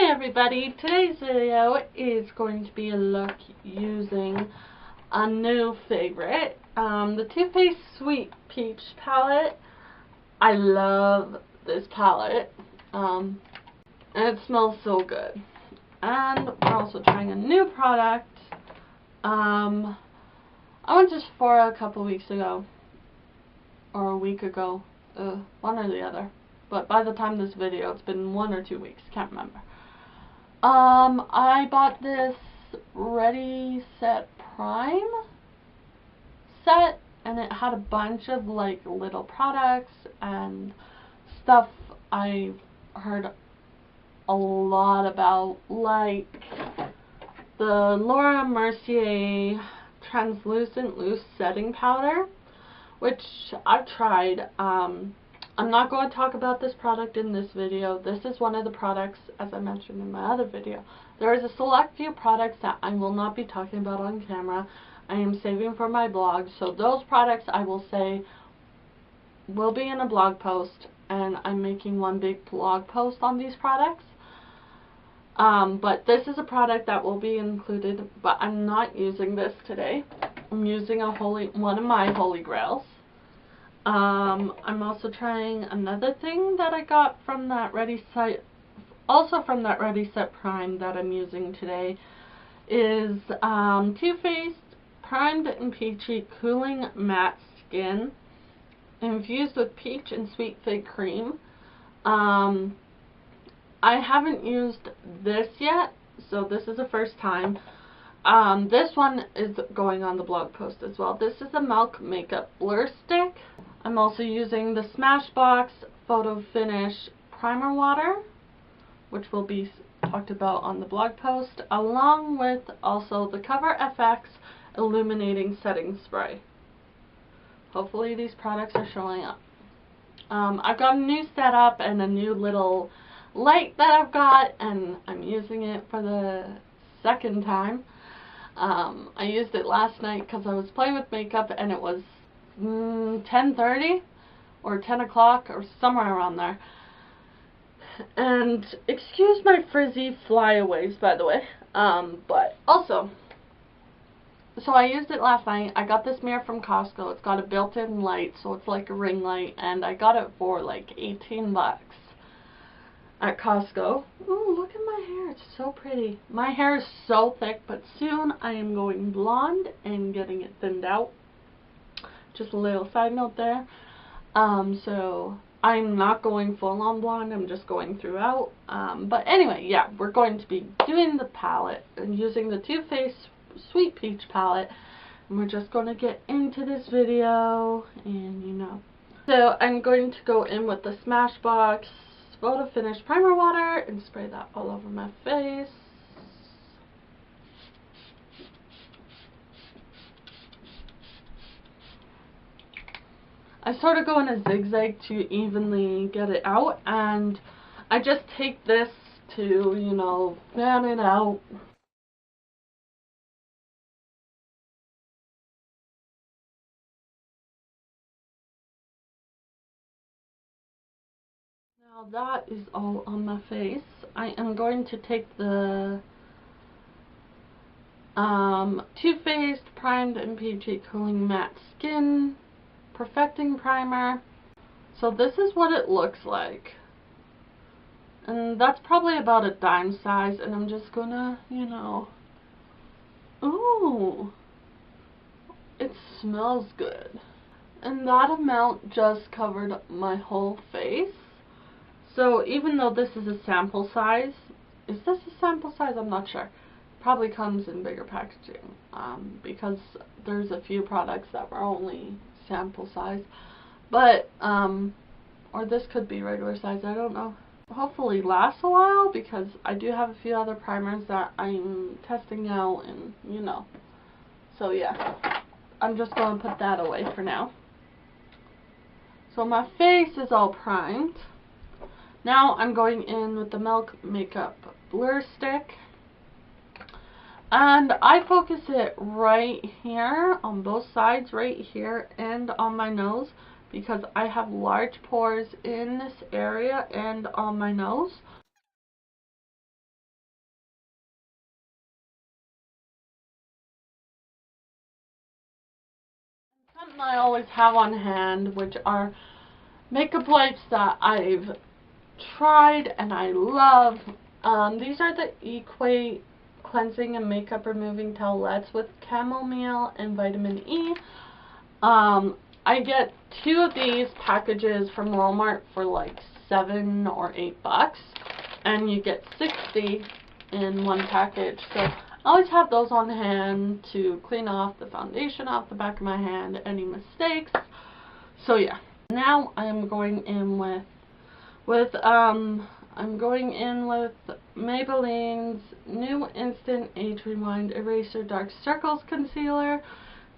Hi everybody, today's video is going to be a look using a new favorite, the Too Faced Sweet Peach palette. I love this palette, and it smells so good. And we're also trying a new product. I went to Sephora a couple weeks ago, or a week ago, one or the other. But by the time this video, it's been 1 or 2 weeks, can't remember. I bought this Ready Set Prime set, and it had a bunch of like little products and stuff I've heard a lot about, like the Laura Mercier translucent loose setting powder, which I've tried. I'm not going to talk about this product in this video. This is one of the products, as I mentioned in my other video. There is a select few products that I will not be talking about on camera. I am saving for my blog, so those products I will say will be in a blog post, and I'm making one big blog post on these products. But this is a product that will be included, but I'm not using this today. I'm using one of my holy grails. I'm also trying another thing that I got from that Ready Set Prime that I'm using today, is Too Faced Primed and Peachy Cooling Matte Skin infused with peach and sweet fig cream. I haven't used this yet, so this is the first time. This one is going on the blog post as well. This is a Milk Makeup Blur Stick. I'm also using the Smashbox Photo Finish Primer Water, which will be talked about on the blog post, along with also the Cover FX Illuminating Setting Spray. Hopefully these products are showing up. I've got a new setup and a new little light that I've got, and I'm using it for the second time. I used it last night because I was playing with makeup, and it was 10:30 or 10 o'clock or somewhere around there. And excuse my frizzy flyaways, by the way. But also, so I used it last night. I got this mirror from Costco. It's got a built-in light, so it's like a ring light, and I got it for like 18 bucks at Costco. Ooh, look at my hair. It's so pretty. My hair is so thick, but soon I am going blonde and getting it thinned out. Just a little side note there. So I'm not going full on blonde, I'm just going throughout. But anyway, yeah, we're going to be doing the palette and using the Too Faced Sweet Peach palette. And we're just going to get into this video, and you know. So I'm going to go in with the Smashbox Photo Finish Primer Water and spray that all over my face. I sort of go in a zigzag to evenly get it out, and I just take this to, you know, fan it out. Now that is all on my face. I am going to take the Too Faced Primed and Peachy Cooling Matte Skin Perfecting Primer. So this is what it looks like, and that's probably about a dime size, and I'm just gonna, you know, ooh, it smells good. And that amount just covered my whole face. So even though this is a sample size, is this a sample size? I'm not sure. Probably comes in bigger packaging, because there's a few products that were only sample size, but or this could be regular size, I don't know. Hopefully lasts a while, because I do have a few other primers that I'm testing out, and you know, so yeah, I'm just going to put that away for now. So my face is all primed. Now I'm going in with the Milk Makeup Blur Stick, and I focus it right here on both sides, right here and on my nose, because I have large pores in this area and on my nose. I always have on hand, which are makeup wipes that I've tried and I love. These are the Equate Cleansing and Makeup Removing Towelettes with chamomile and vitamin E. I get 2 of these packages from Walmart for like $7 or $8, and you get 60 in one package. So I always have those on hand to clean off the foundation off the back of my hand, any mistakes. So yeah. Now I am going in with Maybelline's new Instant Age Rewind Eraser Dark Circles Concealer.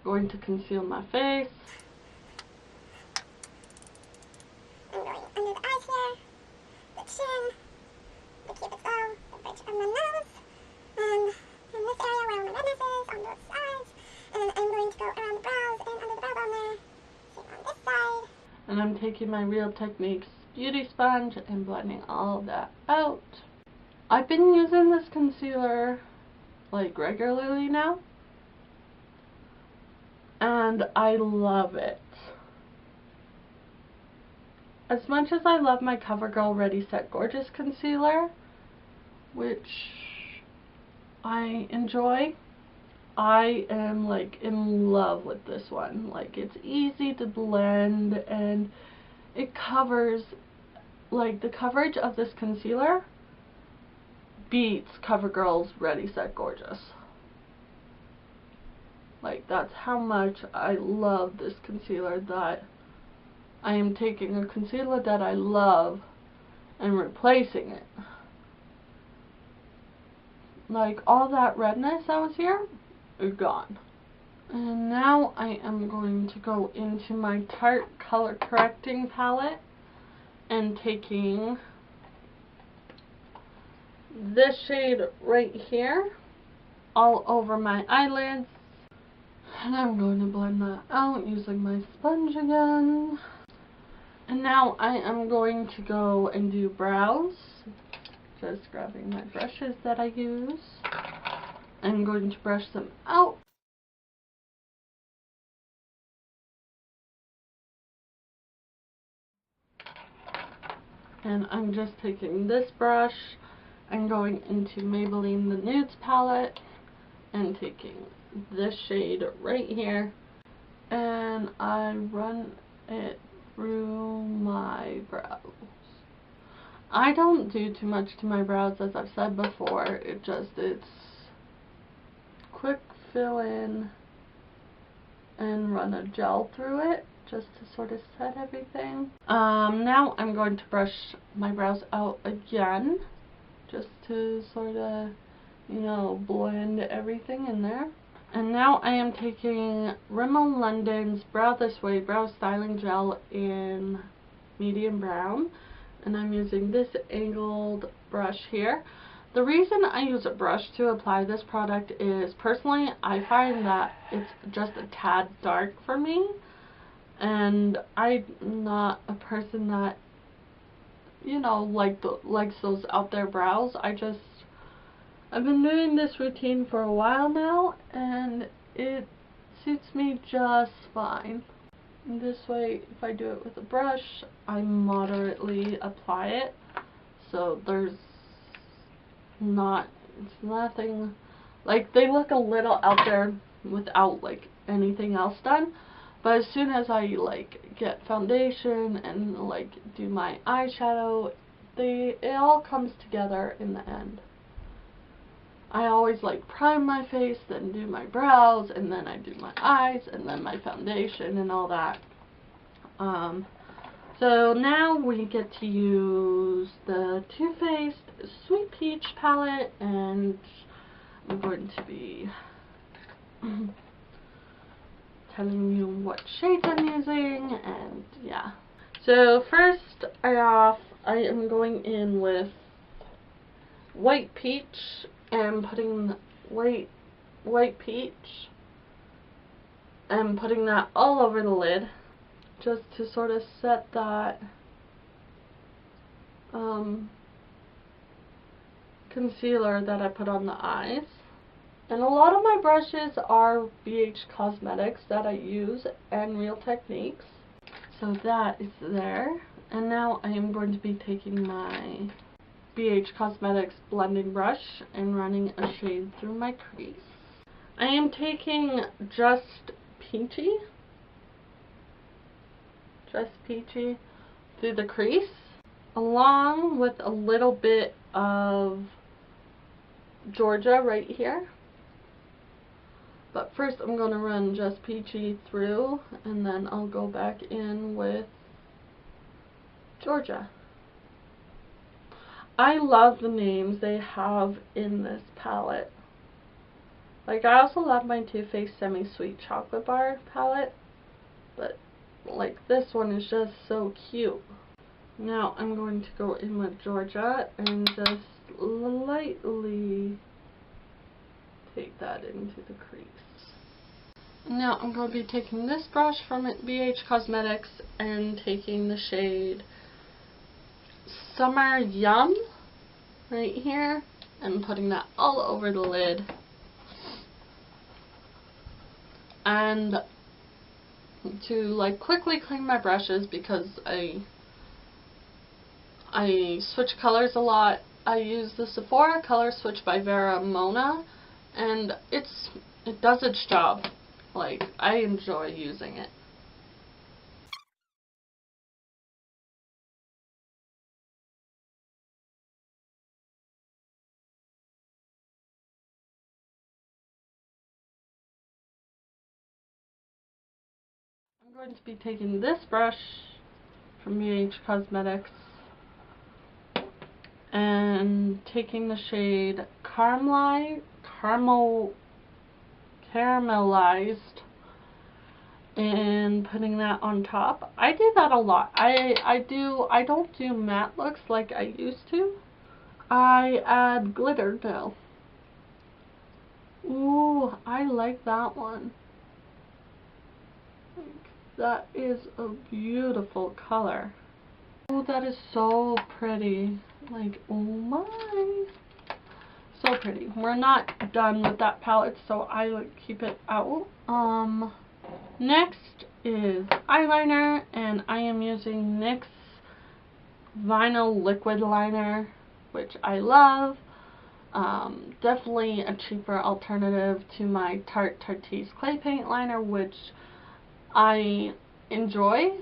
Going to conceal my face. I'm going under the eyes here, the chin, the cupid's bow, the bridge of my nose, and in this area where my redness is, on both sides. And then I'm going to go around the brows and under the brow bone there, same on this side. And I'm taking my Real Techniques beauty sponge and blending all of that out. I've been using this concealer like regularly now, and I love it. As much as I love my CoverGirl Ready Set Gorgeous concealer, which I enjoy, I am like in love with this one. Like, it's easy to blend and it covers, like, the coverage of this concealer beats CoverGirl's Ready Set Gorgeous. Like, that's how much I love this concealer, that I am taking a concealer that I love and replacing it. Like, all that redness that was here is gone. And now I am going to go into my Tarte Color Correcting palette and taking this shade right here all over my eyelids. And I'm going to blend that out using my sponge again. And now I am going to go and do brows. Just grabbing my brushes that I use. I'm going to brush them out. And I'm just taking this brush and going into Maybelline the Nudes palette and taking this shade right here, and I run it through my brows. I don't do too much to my brows, as I've said before. It's quick fill in and run a gel through it just to sort of set everything. Now I'm going to brush my brows out again just to sort of, you know, blend everything in there. And now I am taking Rimmel London's Brow This Way Brow Styling Gel in medium brown, and I'm using this angled brush here. The reason I use a brush to apply this product is, personally, I find that it's just a tad dark for me, and I'm not a person that, you know, likes those out there brows. I've been doing this routine for a while now, and it suits me just fine. And this way, if I do it with a brush, I moderately apply it, so it's nothing, like, they look a little out there without, like, anything else done, but as soon as I, like, get foundation and, like, do my eyeshadow, it all comes together in the end. I always, like, prime my face, then do my brows, and then I do my eyes, and then my foundation and all that. So now we get to use the Too Faced Sweet Peach palette, and I'm going to be telling you what shades I'm using, and yeah. So first off, I am going in with White Peach and putting white peach and putting that all over the lid, just to sort of set that concealer that I put on the eyes. And a lot of my brushes are BH Cosmetics that I use and Real Techniques. So that is there. And now I am going to be taking my BH Cosmetics blending brush and running a shade through my crease. I am taking Just Peachy through the crease, along with a little bit of Georgia right here. But first I'm going to run Just Peachy through, and then I'll go back in with Georgia. I love the names they have in this palette. Like, I also love my Too Faced Semi-Sweet Chocolate Bar palette, but like this one is just so cute. Now I'm going to go in with Georgia and just lightly take that into the crease. Now I'm going to be taking this brush from BH Cosmetics and taking the shade Summer Yum right here and putting that all over the lid. And to like quickly clean my brushes, because I switch colors a lot, I use the Sephora Color Switch by Vera Mona, and it does its job. Like, I enjoy using it. I'm going to be taking this brush from BH Cosmetics and taking the shade Caramelized and putting that on top. I do that a lot. I don't do matte looks like I used to. I add glitter now. Ooh, I like that one. That is a beautiful color. Oh, that is so pretty. Like, oh my. So pretty. We're not done with that palette, so I would keep it out. Next is eyeliner, and I am using NYX Vinyl Liquid Liner, which I love. Definitely a cheaper alternative to my Tarte Tarte's Clay Paint Liner, which I enjoy,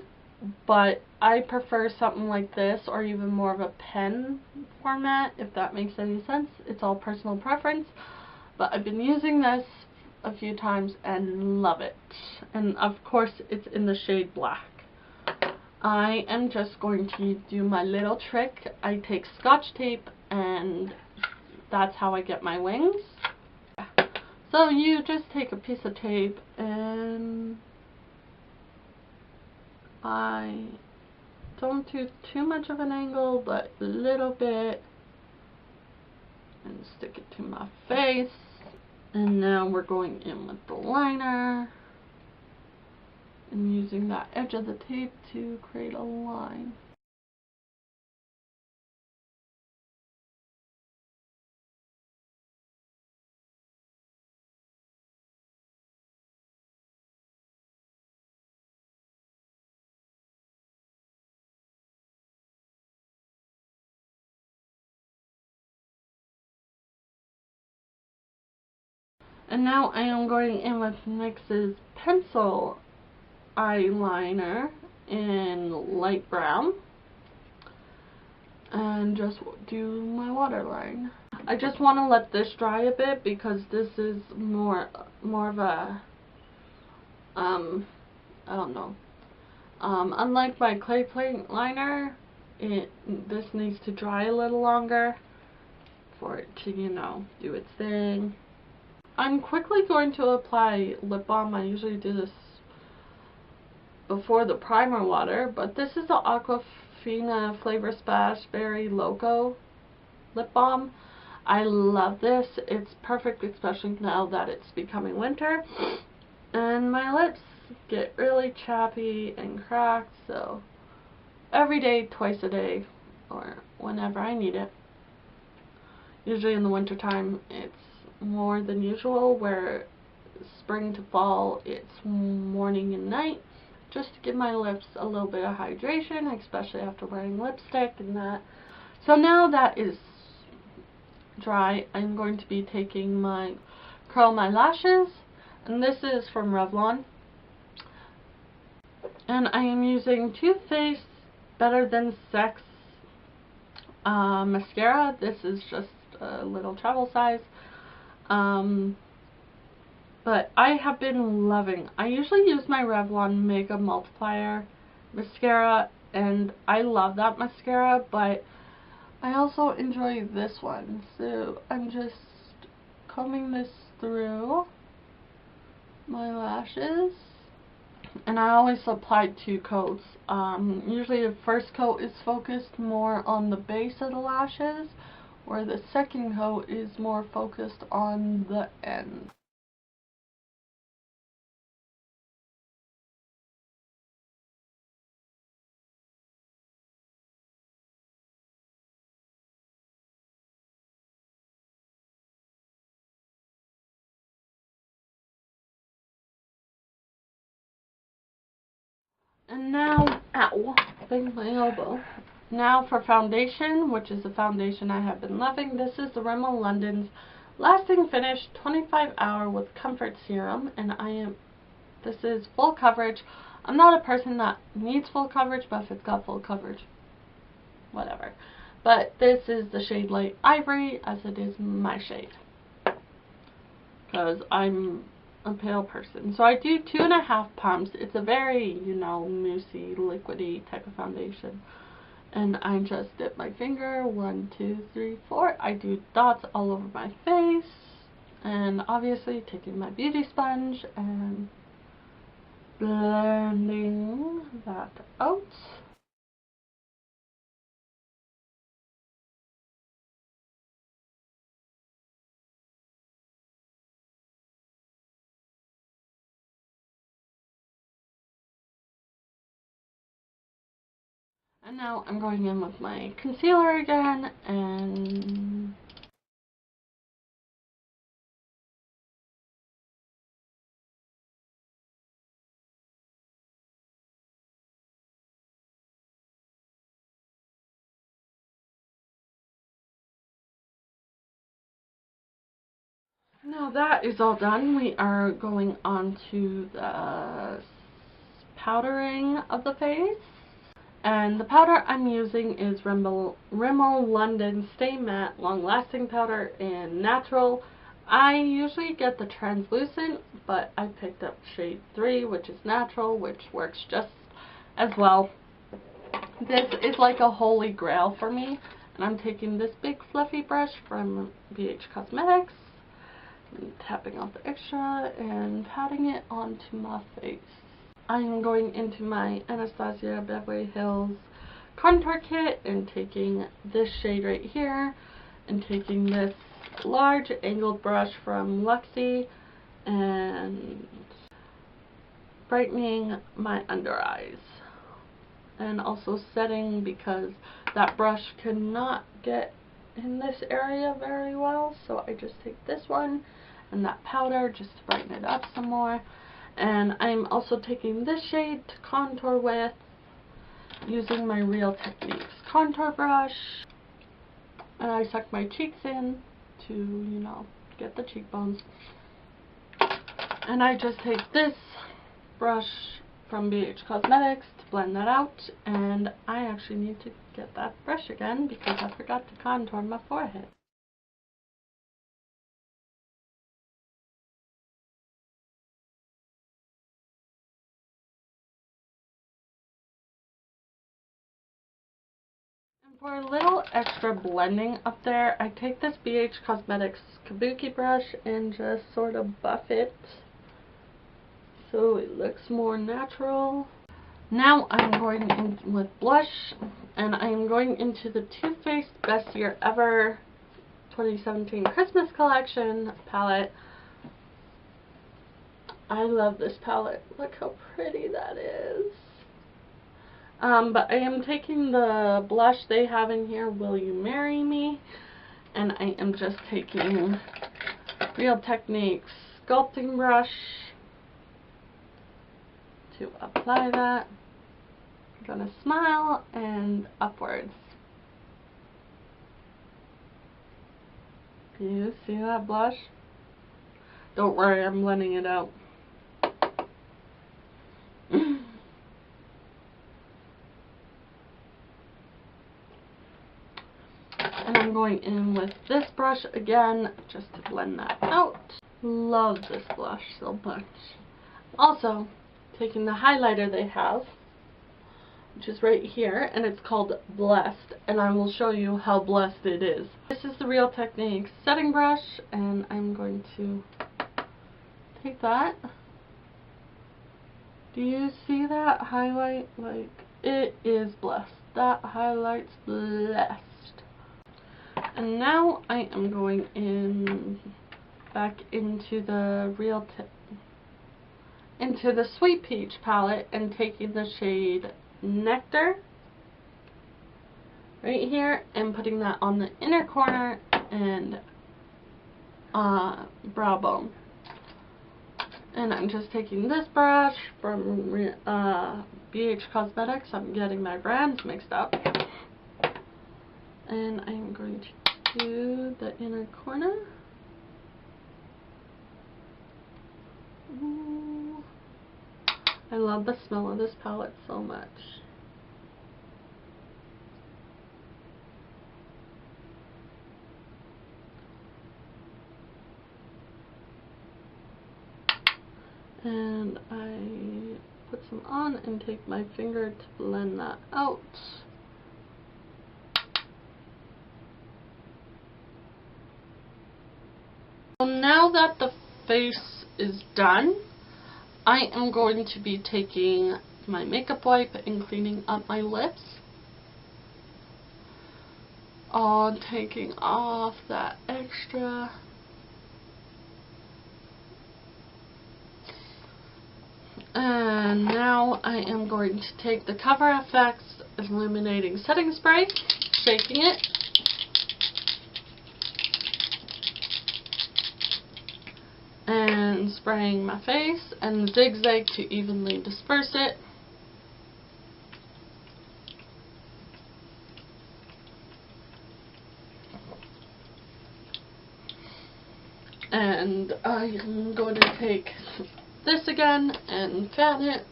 but I prefer something like this, or even more of a pen format, if that makes any sense. It's all personal preference, but I've been using this a few times and love it. And of course it's in the shade black. I am just going to do my little trick. I take Scotch tape, and that's how I get my wings. So you just take a piece of tape, and I don't do too much of an angle, but a little bit, and stick it to my face. And now we're going in with the liner and using that edge of the tape to create a line. And now I am going in with NYX's pencil eyeliner in light brown and just do my waterline. I just want to let this dry a bit, because this is more of a I don't know. Unlike my clay paint liner, this needs to dry a little longer for it to, you know, do its thing. I'm quickly going to apply lip balm. I usually do this before the primer water, but this is the Aquafina Flavor Splash Berry Loco lip balm. I love this. It's perfect, especially now that it's becoming winter and my lips get really chappy and cracked, so every day, twice a day, or whenever I need it. Usually in the winter time, it's more than usual, where spring to fall it's morning and night, just to give my lips a little bit of hydration, especially after wearing lipstick and that. So now that is dry, I'm going to be taking my Curl My Lashes, and this is from Revlon, and I am using Too Faced Better Than Sex mascara. This is just a little travel size, but I have been loving, I usually use my Revlon Mega Multiplier mascara, and I love that mascara, but I also enjoy this one. So I'm just combing this through my lashes, and I always apply 2 coats. Usually the first coat is focused more on the base of the lashes, where the second coat is more focused on the end. And now, ow, bang my elbow. Now for foundation, which is the foundation I have been loving. This is the Rimmel London's Lasting Finish 25 Hour with Comfort Serum, and this is full coverage. I'm not a person that needs full coverage, but if it's got full coverage, whatever. But this is the shade Light Ivory, as it is my shade, because I'm a pale person. So I do 2.5 pumps. It's a very, moussey, liquidy type of foundation. And I just dip my finger, 1, 2, 3, 4. I do dots all over my face. And obviously taking my beauty sponge and blending that out. And now I'm going in with my concealer again, and now that is all done, we are going on to the powdering of the face. And the powder I'm using is Rimmel London Stay Matte Long Lasting Powder in Natural. I usually get the translucent, but I picked up shade 3, which is natural, which works just as well. This is like a holy grail for me, and I'm taking this big fluffy brush from BH Cosmetics, and tapping off the extra and patting it onto my face. I'm going into my Anastasia Beverly Hills contour kit and taking this shade right here and taking this large angled brush from Luxie and brightening my under eyes, and also setting, because that brush cannot get in this area very well, so I just take this one and that powder just to brighten it up some more. And I'm also taking this shade to contour with, using my Real Techniques contour brush. And I suck my cheeks in to, get the cheekbones. And I just take this brush from BH Cosmetics to blend that out. And I actually need to get that brush again because I forgot to contour my forehead. For a little extra blending up there, I take this BH Cosmetics Kabuki brush and just sort of buff it so it looks more natural. Now I'm going in with blush, and I am going into the Too Faced Best Year Ever 2017 Christmas Collection palette. I love this palette. Look how pretty that is. But I am taking the blush they have in here, Will You Marry Me? And I am just taking Real Techniques sculpting brush to apply that. I'm gonna smile and upwards. Do you see that blush? Don't worry, I'm blending it out. And I'm going in with this brush again, just to blend that out. Love this blush so much. Also, taking the highlighter they have, which is right here, and it's called Blessed, and I will show you how blessed it is. This is the Real Techniques setting brush, and I'm going to take that. Do you see that highlight? Like, it is blessed. That highlight's blessed. And now I am going in back into the into the Sweet Peach palette and taking the shade Nectar right here and putting that on the inner corner and brow bone. And I'm just taking this brush from BH Cosmetics. I'm getting my brands mixed up. And I'm going to do the inner corner. Ooh. I love the smell of this palette so much. And I put some on and take my finger to blend that out. So now that the face is done, I am going to be taking my makeup wipe and cleaning up my lips. Taking off that extra. And now I am going to take the Cover FX Illuminating Setting Spray, shaking it. And spraying my face and zigzag to evenly disperse it. And I am going to take this again and fan it.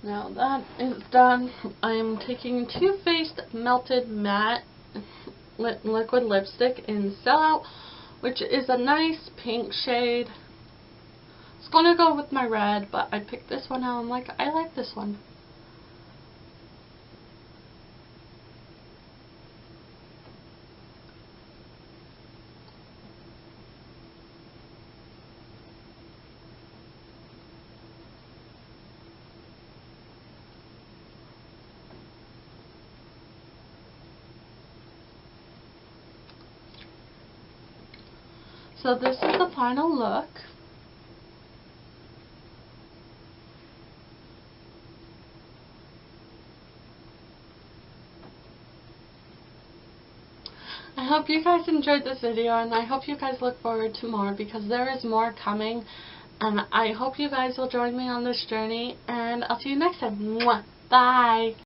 Now that is done, I am taking Too Faced Melted Matte Liquid Lipstick in Sellout, which is a nice pink shade. It's going to go with my red, but I picked this one out. I'm like, I like this one. So this is the final look. I hope you guys enjoyed this video, and I hope you guys look forward to more, because there is more coming, and I hope you guys will join me on this journey, and I'll see you next time. Mwah. Bye!